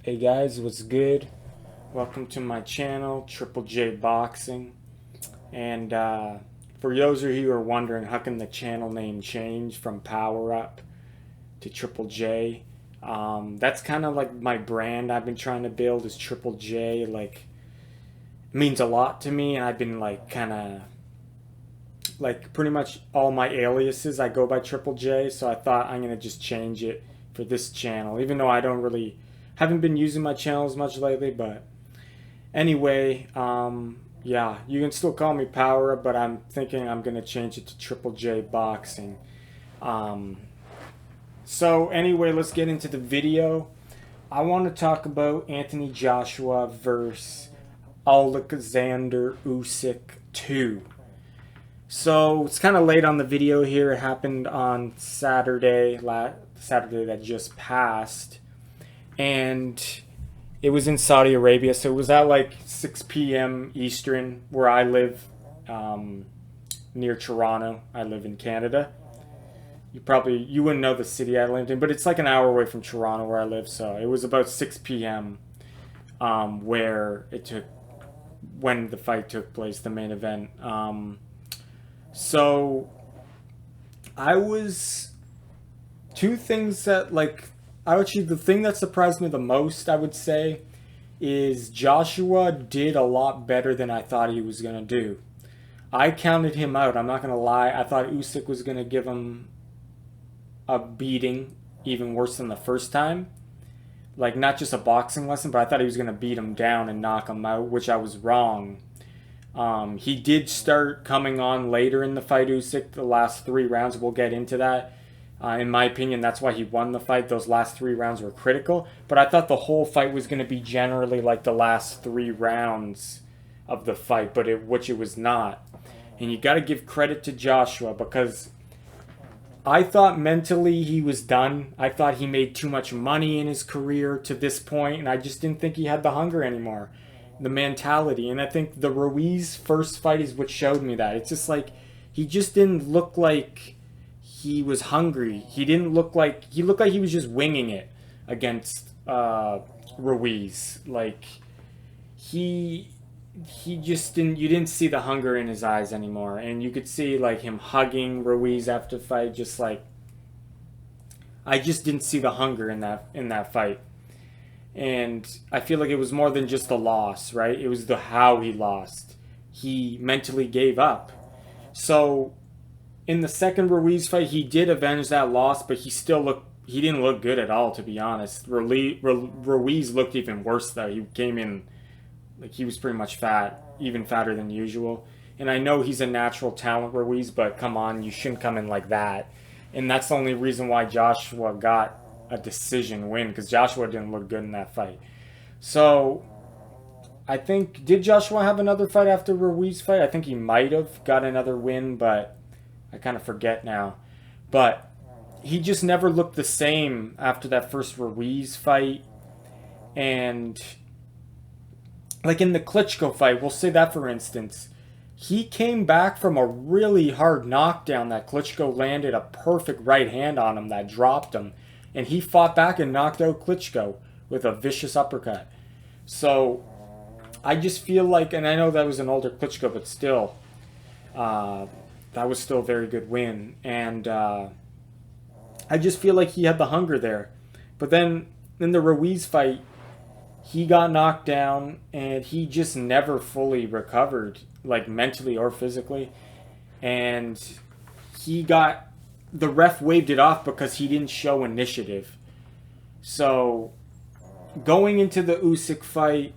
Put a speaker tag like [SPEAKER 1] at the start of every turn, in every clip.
[SPEAKER 1] Hey guys, what's good? Welcome to my channel, Triple J Boxing. And for those of you who are wondering, how can the channel name change from Power Up to Triple J? That's kind of like my brand I've been trying to build is Triple J. Like, it means a lot to me, and I've been like kind of like pretty much all my aliases I go by Triple J. So I thought I'm gonna just change it for this channel, even though I don't really haven't been using my channels much lately, but anyway, yeah, you can still call me Power Up, but I'm thinking I'm gonna change it to Triple J Boxing. Um, so anyway, let's get into the video. I want to talk about Anthony Joshua versus Alexander Usyk 2. So it's kind of late on the video here. It happened on Saturday that just passed, and it was in Saudi Arabia, so it was at like 6 p.m. Eastern, where I live, near Toronto. I live in Canada. You wouldn't know the city I lived in, but it's like an hour away from Toronto where I live. So it was about 6 p.m. Where it took when the fight took place, the main event. So I was two things that like I actually the thing that surprised me the most, I would say, is Joshua did a lot better than I thought he was gonna do. I counted him out. I'm not gonna lie. I thought Usyk was gonna give him a beating, even worse than the first time. Like not just a boxing lesson, but I thought he was gonna beat him down and knock him out, which I was wrong. He did start coming on later in the fight, Usyk. The last 3 rounds, we'll get into that. In my opinion, that's why he won the fight. Those last 3 rounds were critical. But I thought the whole fight was going to be generally like the last 3 rounds of the fight, which it was not. And you got to give credit to Joshua, because I thought mentally he was done. I thought he made too much money in his career to this point, and I just didn't think he had the hunger anymore, the mentality. And I think the Ruiz first fight is what showed me that. It's just like he just didn't look like he was hungry. He looked like he was just winging it against Ruiz. Like he he just didn't you didn't see the hunger in his eyes anymore, and you could see like him hugging Ruiz after the fight. Just like I just didn't see the hunger in that fight. And I feel like it was more than just the loss, right? It was the how he lost. He mentally gave up. So in the second Ruiz fight, he did avenge that loss, but he didn't look good at all, to be honest. Ruiz looked even worse though. He came in like he was pretty much fat, even fatter than usual. And I know he's a natural talent, Ruiz, but come on, you shouldn't come in like that. And that's the only reason why Joshua got a decision win, because Joshua didn't look good in that fight. So I think, did Joshua have another fight after Ruiz fight? I think he might have got another win, but I kind of forget now. But he just never looked the same after that first Ruiz fight. And like in the Klitschko fight, we'll say that for instance, he came back from a really hard knockdown that Klitschko landed a perfect right hand on him that dropped him. And he fought back and knocked out Klitschko with a vicious uppercut. So I just feel like, and I know that was an older Klitschko, but still, that was still a very good win. And I just feel like he had the hunger there. But then in the Ruiz fight, he got knocked down and he just never fully recovered, like mentally or physically. And the ref waved it off because he didn't show initiative. So going into the Usyk fight,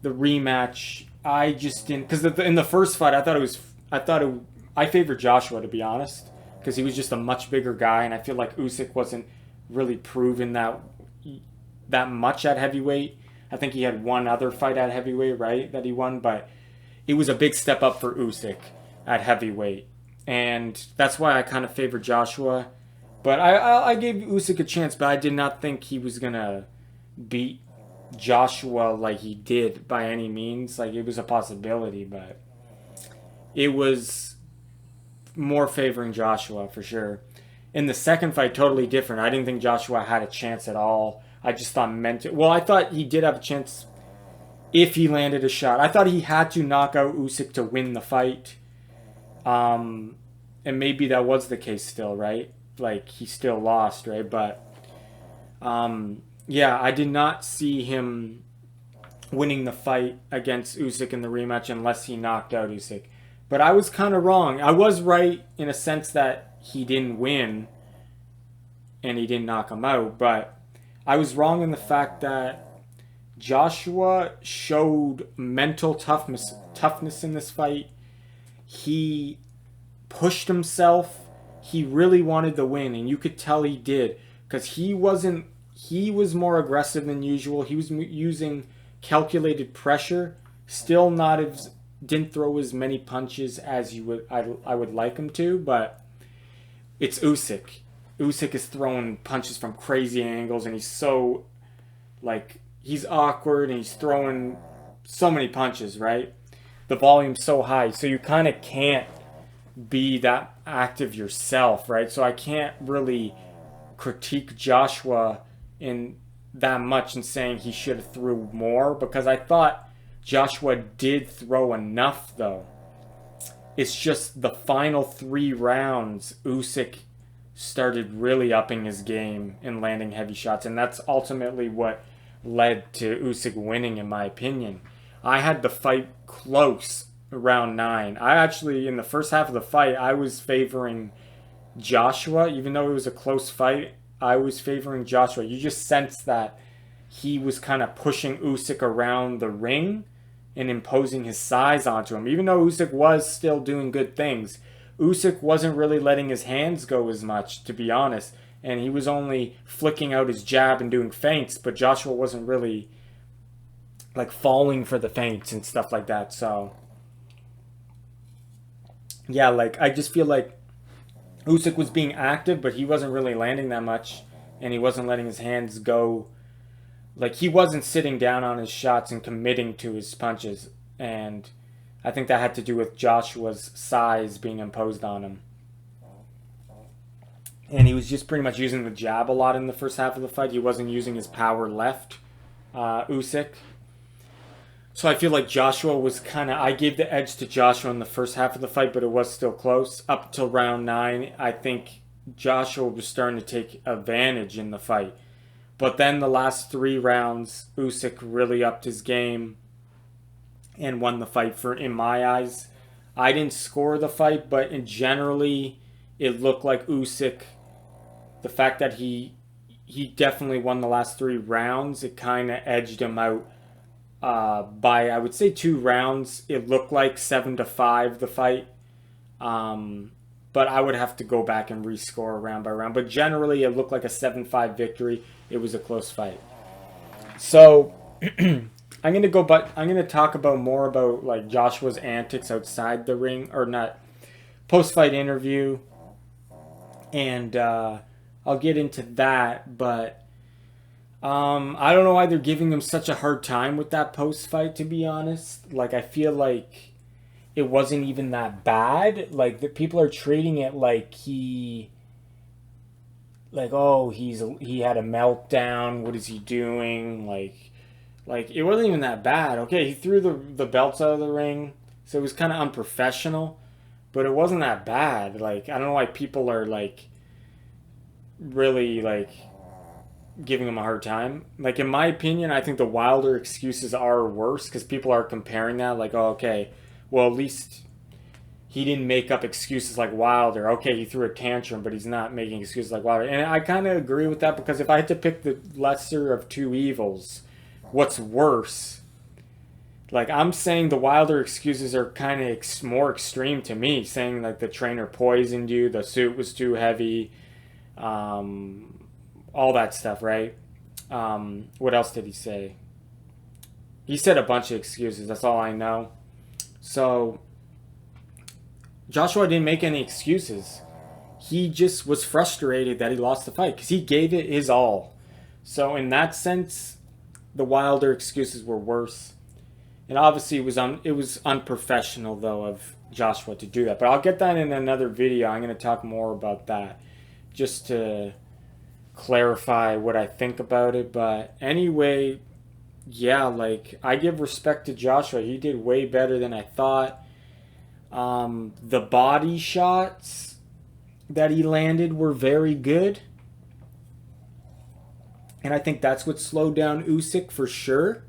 [SPEAKER 1] the rematch, I just didn't, because in the first fight I favored Joshua, to be honest, because he was just a much bigger guy, and I feel like Usyk wasn't really proven that much at heavyweight. I think he had one other fight at heavyweight, right, that he won, but it was a big step up for Usyk at heavyweight. And that's why I kind of favored Joshua. But I gave Usyk a chance, but I did not think he was going to beat Joshua like he did by any means. Like, it was a possibility, but it was more favoring Joshua for sure. In the second fight, totally different. I didn't think Joshua had a chance at all. I just thought well, I thought he did have a chance if he landed a shot. I thought he had to knock out Usyk to win the fight. And maybe that was the case still, right? Like, he still lost, right? But, yeah, I did not see him winning the fight against Usyk in the rematch unless he knocked out Usyk. But I was kind of wrong. I was right in a sense that he didn't win and he didn't knock him out, but I was wrong in the fact that Joshua showed mental toughness in this fight. He pushed himself. He really wanted the win, and you could tell he did, because he was more aggressive than usual. He was using calculated pressure. Still not as didn't throw as many punches as I would like him to, but it's Usyk. Usyk is throwing punches from crazy angles, and he's so, like, he's awkward, and he's throwing so many punches, right? The volume's so high, so you kind of can't be that active yourself, right? So I can't really critique Joshua in that much and saying he should have threw more, because I thought Joshua did throw enough, though. It's just the final 3 rounds, Usyk started really upping his game and landing heavy shots, and that's ultimately what led to Usyk winning, in my opinion. I had the fight close round 9. I actually, in the first half of the fight, I was favoring Joshua. Even though it was a close fight, I was favoring Joshua. You just sense that he was kind of pushing Usyk around the ring and imposing his size onto him. Even though Usyk was still doing good things, Usyk wasn't really letting his hands go as much, to be honest. And he was only flicking out his jab and doing feints, but Joshua wasn't really, like, falling for the feints and stuff like that. So, yeah, like, I just feel like Usyk was being active, but he wasn't really landing that much. And he wasn't letting his hands go. Like, he wasn't sitting down on his shots and committing to his punches. And I think that had to do with Joshua's size being imposed on him. And he was just pretty much using the jab a lot in the first half of the fight. He wasn't using his power left, Usyk. So I feel like Joshua was kind of... I gave the edge to Joshua in the first half of the fight, but it was still close. Up till round 9, I think Joshua was starting to take advantage in the fight. But then the last 3 rounds, Usyk really upped his game and won the fight, in my eyes. I didn't score the fight, but generally it looked like Usyk, the fact that he definitely won the last 3 rounds, it kind of edged him out by, I would say, 2 rounds. It looked like 7-5 the fight. But I would have to go back and rescore round by round. But generally it looked like a 7-5 victory. It was a close fight. So I'm gonna talk about more about, like, Joshua's antics outside the ring, or not, post-fight interview, and I'll get into that. But I don't know why they're giving him such a hard time with that post-fight, to be honest. Like, I feel like it wasn't even that bad. Like, the people are treating it like oh, he had a meltdown. What is he doing? Like, it wasn't even that bad. Okay, he threw the belts out of the ring, so it was kind of unprofessional, but it wasn't that bad. Like, I don't know why people are, like, really, like, giving him a hard time. Like, in my opinion, I think the Wilder excuses are worse, because people are comparing that, like, oh, okay, well, at least he didn't make up excuses like Wilder. Okay, he threw a tantrum, but he's not making excuses like Wilder. And I kind of agree with that, because if I had to pick the lesser of 2 evils, what's worse? Like, I'm saying the Wilder excuses are kind of more extreme to me, saying, like, the trainer poisoned you, the suit was too heavy, all that stuff, right? What else did he say? He said a bunch of excuses. That's all I know. So Joshua didn't make any excuses. He just was frustrated that he lost the fight, because he gave it his all. So in that sense, the Wilder excuses were worse. And obviously it was unprofessional, though, of Joshua to do that. But I'll get that in another video. I'm going to talk more about that, just to clarify what I think about it. But anyway, yeah, like I give respect to Joshua. He did way better than I thought. The body shots that he landed were very good. And I think that's what slowed down Usyk for sure.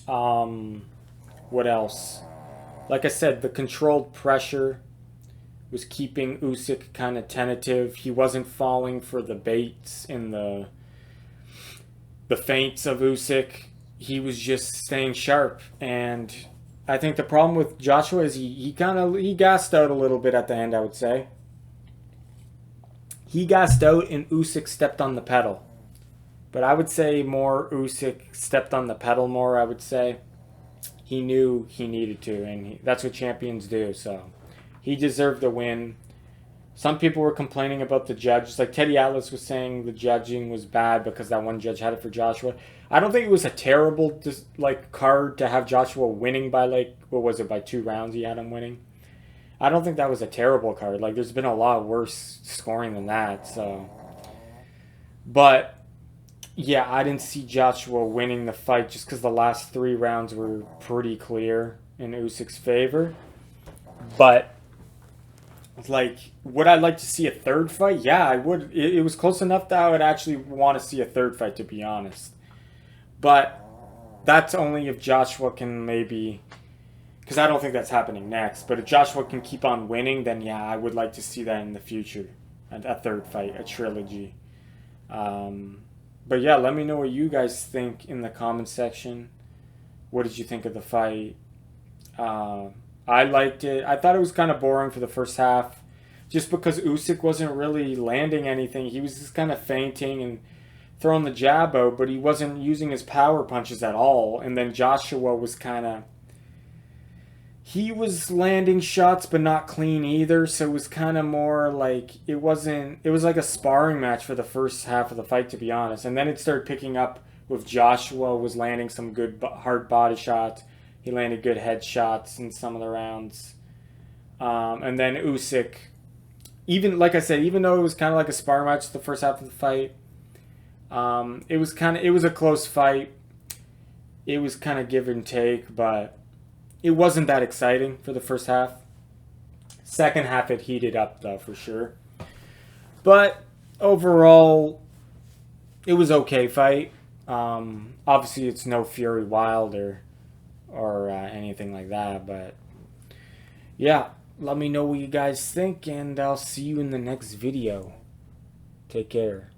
[SPEAKER 1] What else? Like I said, the controlled pressure was keeping Usyk kind of tentative. He wasn't falling for the baits and the feints of Usyk. He was just staying sharp. And I think the problem with Joshua is he gassed out a little bit at the end, I would say. He gassed out and Usyk stepped on the pedal. But I would say more Usyk stepped on the pedal more, I would say. He knew he needed to, and that's what champions do. So he deserved the win. Some people were complaining about the judges. Like Teddy Atlas was saying the judging was bad because that one judge had it for Joshua. I don't think it was a terrible card to have Joshua winning by what was it, by 2 rounds he had him winning. I don't think that was a terrible card. Like there's been a lot worse scoring than that. So, but yeah, I didn't see Joshua winning the fight just because the last 3 rounds were pretty clear in Usyk's favor. But, like, would I like to see a third fight? Yeah, I would. It was close enough that I would actually want to see a third fight, to be honest. But that's only if Joshua can maybe... Because I don't think that's happening next. But if Joshua can keep on winning, then yeah, I would like to see that in the future. A third fight, a trilogy. But yeah, let me know what you guys think in the comment section. What did you think of the fight? I liked it. I thought it was kind of boring for the first half. Just because Usyk wasn't really landing anything. He was just kind of feinting and throwing the jab out. But he wasn't using his power punches at all. And then Joshua was kind of... He was landing shots but not clean either, so it was kind of more like it was like a sparring match for the first half of the fight, to be honest. And then it started picking up with Joshua was landing some good hard body shots. He landed good head shots in some of the rounds. And then Usyk, even like I said, even though it was kind of like a sparring match the first half of the fight, it was a close fight. It was kind of give and take, but it wasn't that exciting for the first half. Second half, it heated up, though, for sure. But overall, it was okay fight. Obviously, it's no Fury Wilder or anything like that. But, yeah, let me know what you guys think, and I'll see you in the next video. Take care.